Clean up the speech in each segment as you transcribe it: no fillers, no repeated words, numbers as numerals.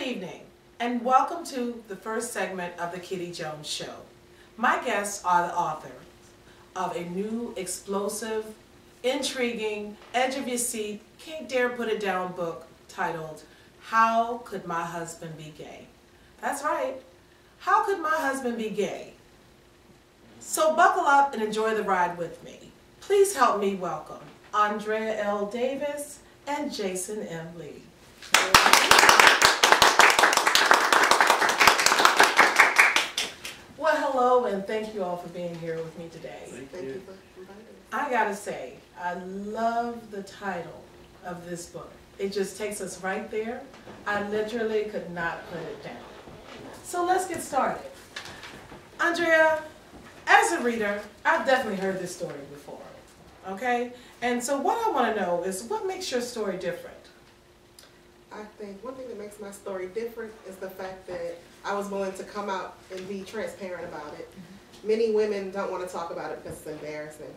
evening, and welcome to the first segment of the Kitty Jones Show. My guests are the authors of a new, explosive, intriguing, edge-of-your-seat, can't dare put it down book titled, How Could My Husband Be Gay? That's right. How could my husband be gay? So buckle up and enjoy the ride with me. Please help me welcome Ondrea L. Davis and Jason M. Lee. Well, hello, and thank you all for being here with me today. Thank you for inviting us. I gotta say, I love the title of this book. It just takes us right there. I literally could not put it down. So let's get started. Ondrea, as a reader, I've definitely heard this story before, okay? And so what I want to know is what makes your story different? I think one thing that makes my story different is the fact that I was willing to come out and be transparent about it. Many women don't want to talk about it because it's embarrassing.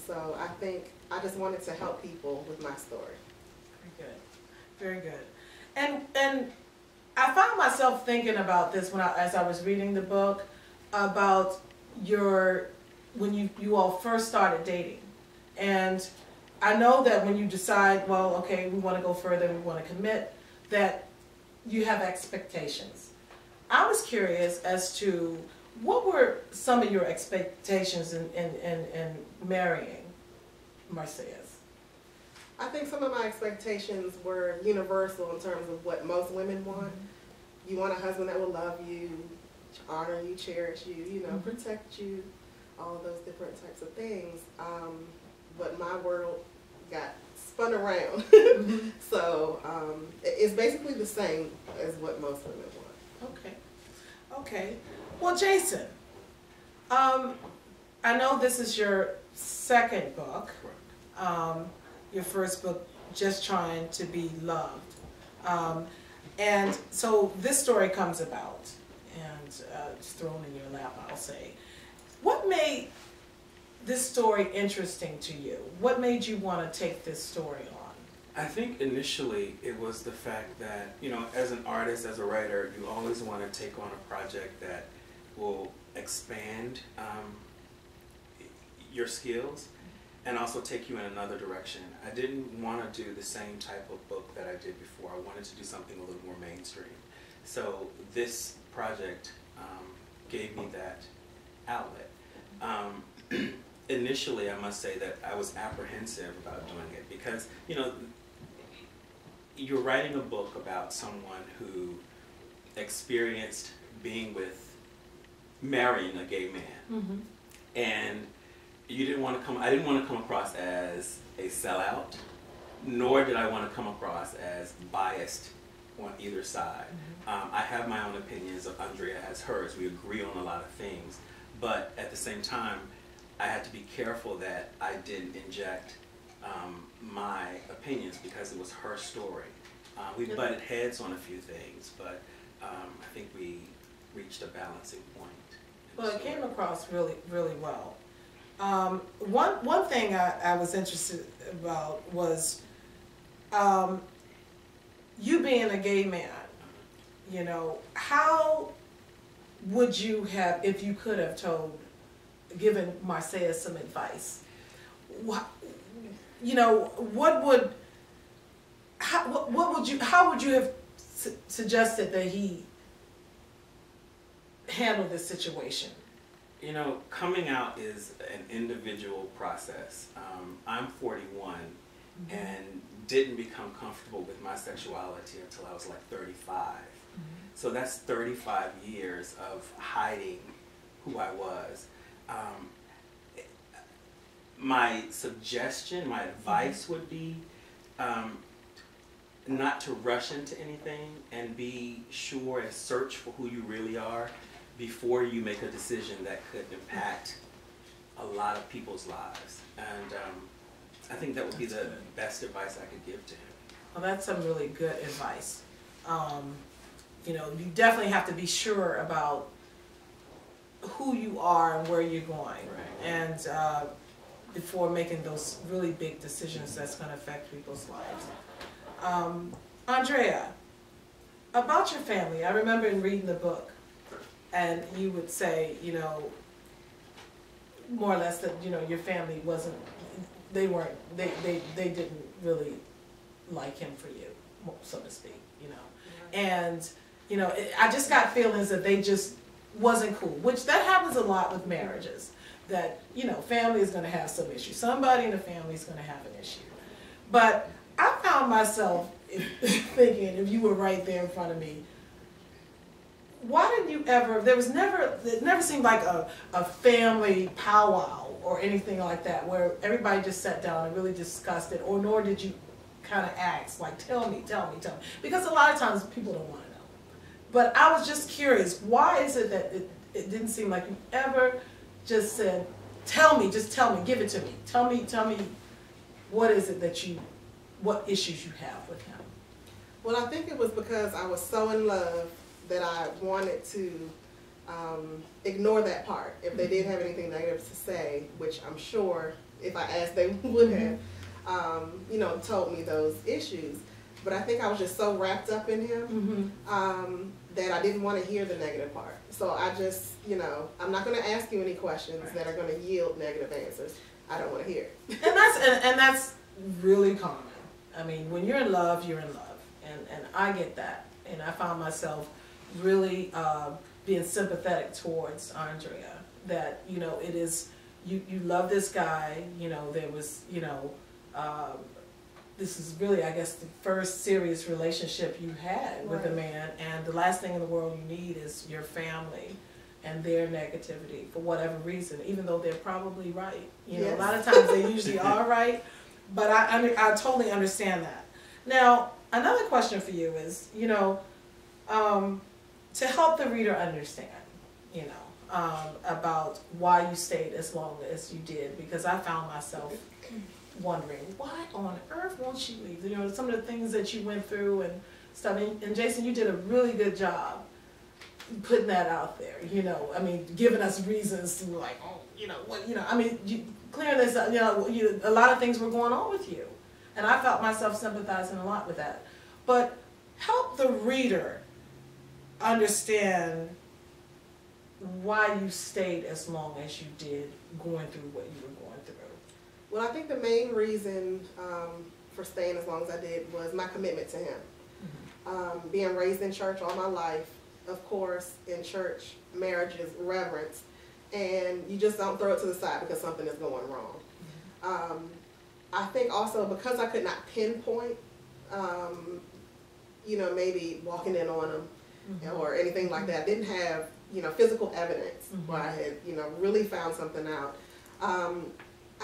So I think I just wanted to help people with my story. Very good. Very good. And I found myself thinking about this as I was reading the book about when you all first started dating. And I know that when you decide, well, okay, we want to go further, we want to commit, that you have expectations. I was curious as to what were some of your expectations in marrying Marcellus? I think some of my expectations were universal in terms of what most women want. You want a husband that will love you, honor you, cherish you, protect you, all of those different types of things. But my world got spun around. So it's basically the same as what most women want. Okay. Okay. Well, Jason, I know this is your second book. Your first book, Just Trying to Be Loved. And so this story comes about, and it's thrown in your lap, I'll say. What made this story interesting to you? What made you want to take this story on? I think initially it was the fact that, as an artist, as a writer, you always want to take on a project that will expand your skills and also take you in another direction. I didn't want to do the same type of book that I did before. I wanted to do something a little more mainstream. So this project gave me that outlet. Initially, I must say that I was apprehensive about doing it because, you're writing a book about someone who experienced marrying a gay man. And I didn't want to come across as a sellout, nor did I want to come across as biased on either side. I have my own opinions, Ondrea has hers. We agree on a lot of things, but at the same time, I had to be careful that I didn't inject my opinions because it was her story. We butted heads on a few things, but I think we reached a balancing point. Well, it came across really, really well. One thing I was interested about was you being a gay man. How would you have, if you could have given Marcellus some advice? How would you have suggested that he handle this situation? Coming out is an individual process. I'm 41 and didn't become comfortable with my sexuality until I was like 35. So that's 35 years of hiding who I was. My suggestion, my advice would be not to rush into anything and be sure and search for who you really are before you make a decision that could impact a lot of people's lives. And I think that would be the best advice I could give to him. Well, that's some really good advice. You definitely have to be sure about who you are and where you're going. Right. And before making those really big decisions that's going to affect people's lives. Ondrea, about your family, I remember in reading the book, and you would say, you know, more or less that, you know, your family wasn't, they didn't really like him for you, so to speak, you know. And, you know, I just got feelings that they just wasn't cool, which that happens a lot with marriages, that, you know, family is going to have some issue. Somebody in the family is going to have an issue. But I found myself thinking, if you were right there in front of me, why didn't you ever, it never seemed like a family powwow or anything like that, where everybody just sat down and really discussed it, or nor did you kind of ask, like, tell me, because a lot of times people don't want to know. But I was just curious, why is it that it didn't seem like you ever just said, tell me, give it to me, tell me, what is it that what issues you have with him? Well, I think it was because I was so in love that I wanted to ignore that part. If they did have anything negative to say, which I'm sure if I asked they would have, you know, told me those issues. But I think I was just so wrapped up in him that I didn't want to hear the negative part. So I just, you know, I'm not going to ask you any questions that are going to yield negative answers. I don't want to hear. And that's really common. I mean, when you're in love, you're in love. And I get that. And I found myself really being sympathetic towards Ondrea. That, you know, it is, you love this guy, you know, there was, you know, this is really, I guess, the first serious relationship you had with a man, and the last thing in the world you need is your family and their negativity for whatever reason, even though they're probably right. You know, a lot of times they usually are right, but I totally understand that. Now, another question for you is, you know, to help the reader understand, you know, about why you stayed as long as you did, because I found myself wondering, why on earth won't she leave? You know, some of the things that you went through and stuff. And Jason, you did a really good job putting that out there. You know, I mean, giving us reasons to like, oh, you know, what, you know, I mean, clearing this up. You know, a lot of things were going on with you, and I felt myself sympathizing a lot with that. But help the reader understand why you stayed as long as you did, going through what you were going through. Well, I think the main reason for staying as long as I did was my commitment to him. Being raised in church all my life, of course, in church, marriage is reverence, and you just don't throw it to the side because something is going wrong. I think also because I could not pinpoint, you know, maybe walking in on him or anything like that, I didn't have, you know, physical evidence where I had, you know, really found something out.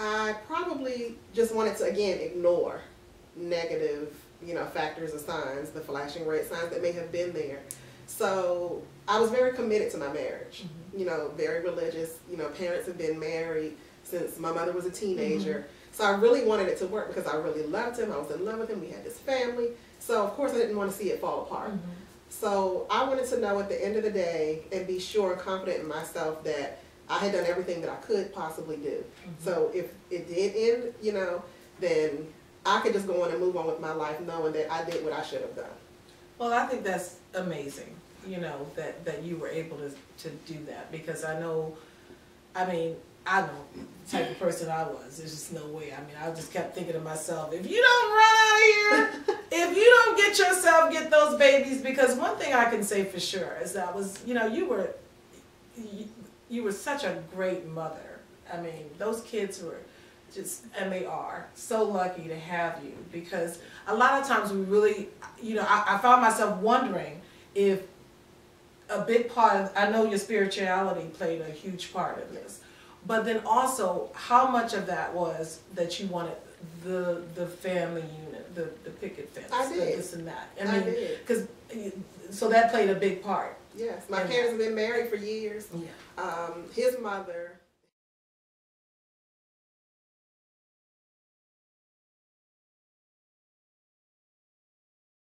I probably just wanted to, again, ignore negative, you know, factors or signs, the flashing red signs that may have been there. So I was very committed to my marriage, you know, very religious. You know, parents have been married since my mother was a teenager. So I really wanted it to work because I really loved him. I was in love with him. We had this family. So, of course, I didn't want to see it fall apart. So I wanted to know at the end of the day and be sure and confident in myself that I had done everything that I could possibly do. So if it did end, you know, then I could just go on and move on with my life knowing that I did what I should have done. Well, I think that's amazing, you know, that you were able to do that, because I know, I mean, I know the type of person I was. There's just no way. I mean, I just kept thinking to myself, if you don't run out of here, if you don't get those babies, because one thing I can say for sure is that was, you know, you were such a great mother. I mean, those kids were just, and they are so lucky to have you, because a lot of times we really, you know, I found myself wondering if a big part of, I know your spirituality played a huge part in this, but then also how much of that was that you wanted the family unit, the picket fence, I did. This and that. I mean, because so that played a big part. Yes, my parents have been married for years. His mother